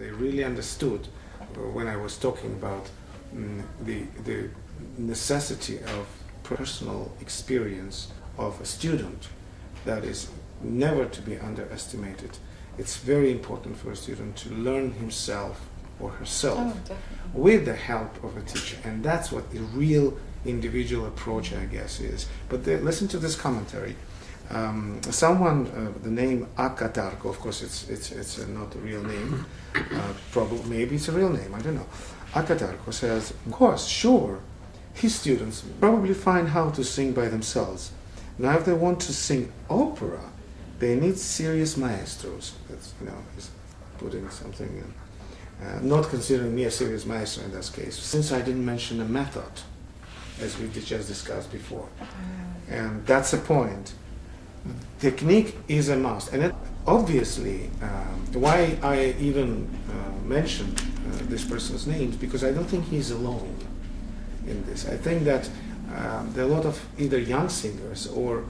they really understood when I was talking about the necessity of personal experience of a student that is never to be underestimated. It's very important for a student to learn himself or herself with the help of a teacher, and that's what the real individual approach, I guess, is. But listen to this commentary. Someone, the name Akatarko, of course it's not a real name, probably, maybe it's a real name, I don't know. Akatarko says, of course, sure, his students probably find how to sing by themselves. Now if they want to sing opera, they need serious maestros. That's, he's putting something in. Not considering me a serious maestro in this case, since I didn't mention a method, as we just discussed before. And that's the point. Technique is a must. And obviously, why I even mentioned this person's names, because I don't think he's alone in this. I think that there are a lot of either young singers or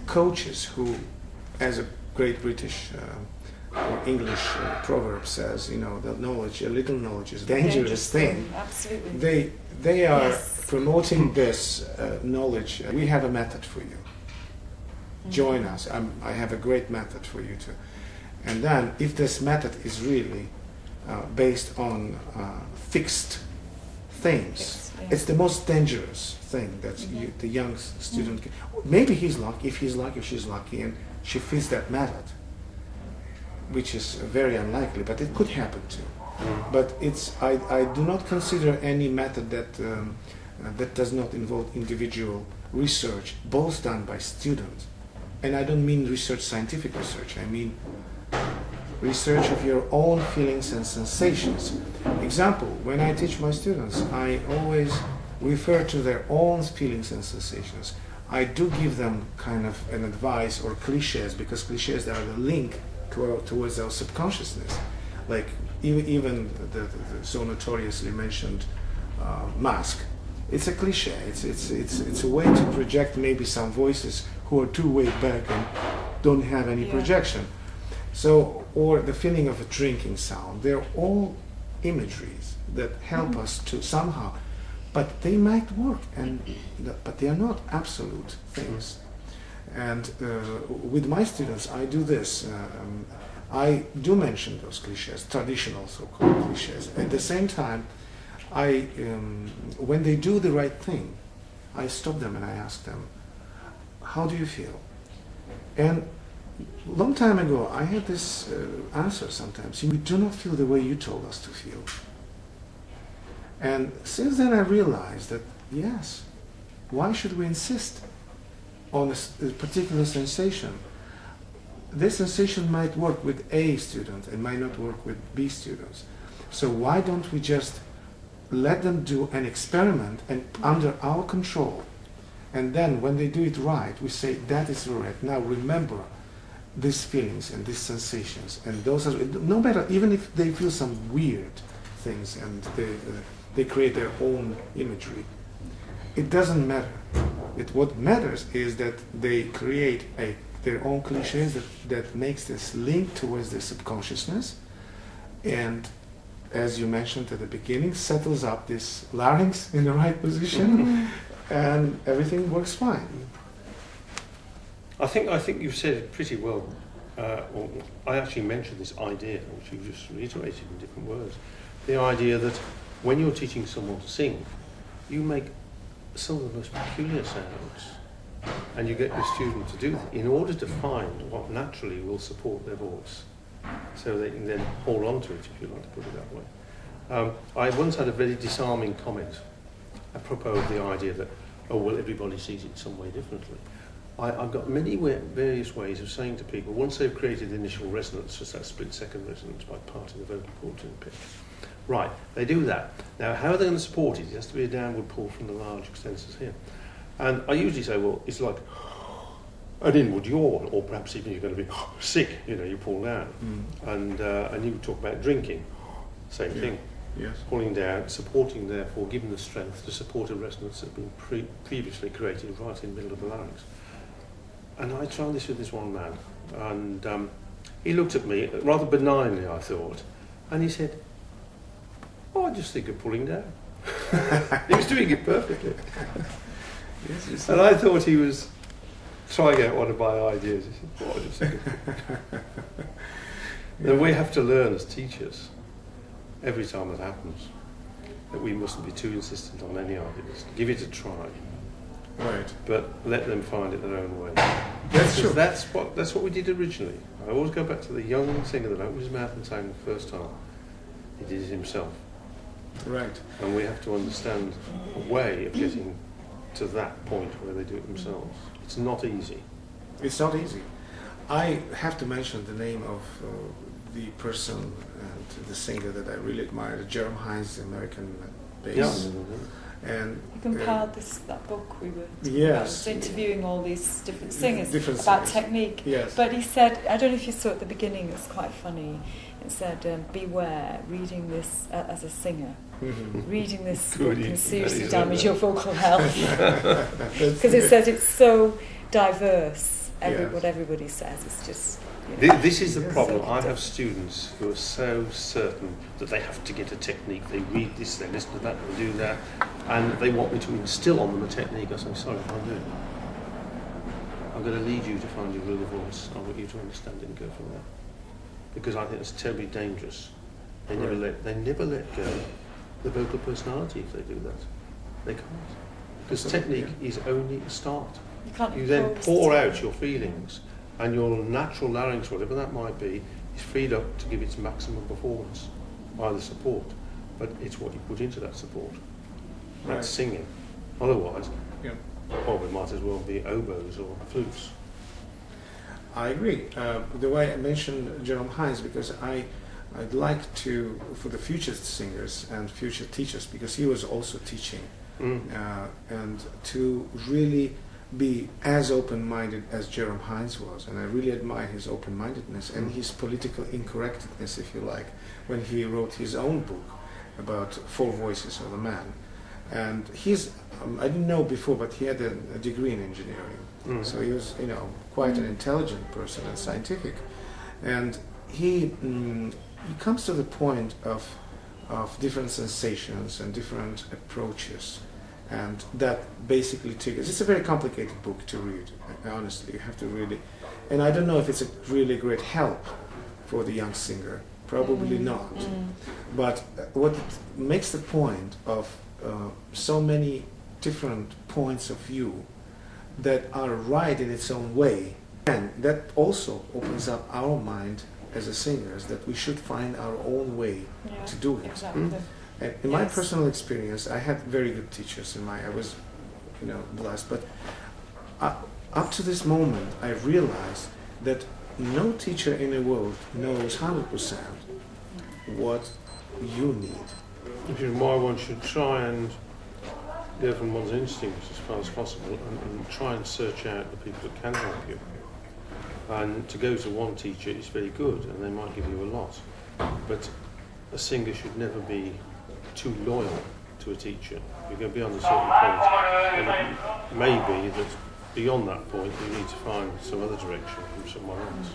coaches who, as a great British or English proverb says, that knowledge, a little knowledge is a dangerous thing. Absolutely. They are promoting this knowledge. We have a method for you. Join us. I have a great method for you too. And then, if this method is really based on fixed things, it's the most dangerous thing that the young student can. Maybe he's lucky, if he's lucky, if she's lucky, and she fits that method, which is very unlikely, but it could happen too. But I do not consider any method that does not involve individual research, both done by students. And I don't mean research, scientific research, I mean research of your own feelings and sensations. Example, when I teach my students, I always refer to their own feelings and sensations. I do give them kind of an advice or cliches, because cliches are the link towards our subconsciousness. Like even the so notoriously mentioned mask. It's a cliche. It's a way to project maybe some voices who are too way back and don't have any projection. So, or the feeling of a drinking sound. They're all imageries that help us to somehow, but they might work, but they are not absolute things. And with my students, I do this. I do mention those cliches, traditional so-called cliches. At the same time, when they do the right thing, I stop them and I ask them, how do you feel? And a long time ago, I had this answer sometimes, we do not feel the way you told us to feel. And since then I realized that, yes, why should we insist on a particular sensation? This sensation might work with A student and might not work with B students. So why don't we just let them do an experiment and under our control, and then when they do it right, we say that is right. Now remember these feelings and these sensations, and those are, no matter, even if they feel some weird things and they create their own imagery, it doesn't matter. What matters is that they create their own cliches that makes this link towards their subconsciousness, and as you mentioned at the beginning, settles up this larynx in the right position, and everything works fine. I think you've said it pretty well. I actually mentioned this idea, which you've just reiterated in different words. The idea that when you're teaching someone to sing, you make some of the most peculiar sounds, and you get your student to do that in order to find what naturally will support their voice, so they can then hold on to it, if you like to put it that way. I once had a very disarming comment apropos of the idea that, oh, well, everybody sees it some way differently. I've got many various ways of saying to people, once they've created the initial resonance, just that split-second resonance by parting the vocal cord to the pitch. Right, they do that. Now, how are they going to support it? It has to be a downward pull from the large extensors here. And I usually say, well, it's like an inward yawn, or perhaps even you're going to be sick, you pull down. And you talk about drinking, same thing. Yes. Pulling down, supporting, therefore, giving the strength to support a resonance that's been previously created right in the middle of the larynx. And I tried this with this one man, and he looked at me rather benignly, I thought, And he said, "Oh, I just think of pulling down." He was doing it perfectly. Yes, And I thought he was trying out one of my ideas. He said, "Oh, I just think of..." Then we have to learn as teachers, every time that happens, that we mustn't be too insistent on any ideas. Give it a try, Right. but let them find it their own way. That's true. That's what we did originally. I always go back to the young singer that opened his mouth and sang the first time. He did it himself. Right. And we have to understand a way of getting to that point where they do it themselves. It's not easy. It's not easy. I have to mention the name of the person and the singer that I really admire, Jerome Hines, the American bass. Yeah. And You compiled that book we were talking Yes. about, was interviewing all these different singers Different about singers. technique. Yes. But he said, I don't know if you saw at the beginning, it's quite funny. It said, beware reading this as a singer. Mhm. Reading this Good, book can seriously that is damage it. your vocal health. That's Because it good. says it's so diverse. Yes. What everybody says is just... You know, This is the Yes. problem. So I have students who are so certain that they have to get a technique. They read this, they listen to that, they do that, and they want me to instill on them a technique. I say, sorry, I can't do it. I'm going to lead you to find your real voice. I want you to understand it and go from there. Because I think it's terribly dangerous. They never let go the vocal personality if they do that. They can't. Because Absolutely, technique is only a start. you can't You then impose pour technique. out your feelings, and your natural larynx, whatever that might be, is freed up to give its maximum performance by the support. But it's what you put into that support. Right. That's singing. Otherwise, Yeah. probably might as well be oboes or flutes. I agree. The way I mentioned Jerome Hines, because I'd like to, for the future singers and future teachers, because he was also teaching, and to really be as open-minded as Jerome Hines was. And I really admire his open-mindedness and his political incorrectness, if you like, when he wrote his own book about Four Voices of the Man. And he's, I didn't know before, but he had a degree in engineering. So he was, quite an intelligent person and scientific. And he comes to the point of different sensations and different approaches. And that basically triggers. It's a very complicated book to read, honestly. You have to really... And I don't know if it's a really great help for the young singer. Probably not. But what it makes the point of so many different points of view that are right in its own way, and that also opens up our mind as a singers, that we should find our own way to do it. Exactly. And in my Yes. personal experience, I had very good teachers I was, blessed. But up to this moment, I realized that no teacher in the world knows 100% what you need. Which is why one should try and go from one's instincts as far as possible and try and search out the people that can help you. And to go to one teacher is very good, and they might give you a lot. But a singer should never be too loyal to a teacher. You go beyond a certain point, and it may be that beyond that point you need to find some other direction from someone else.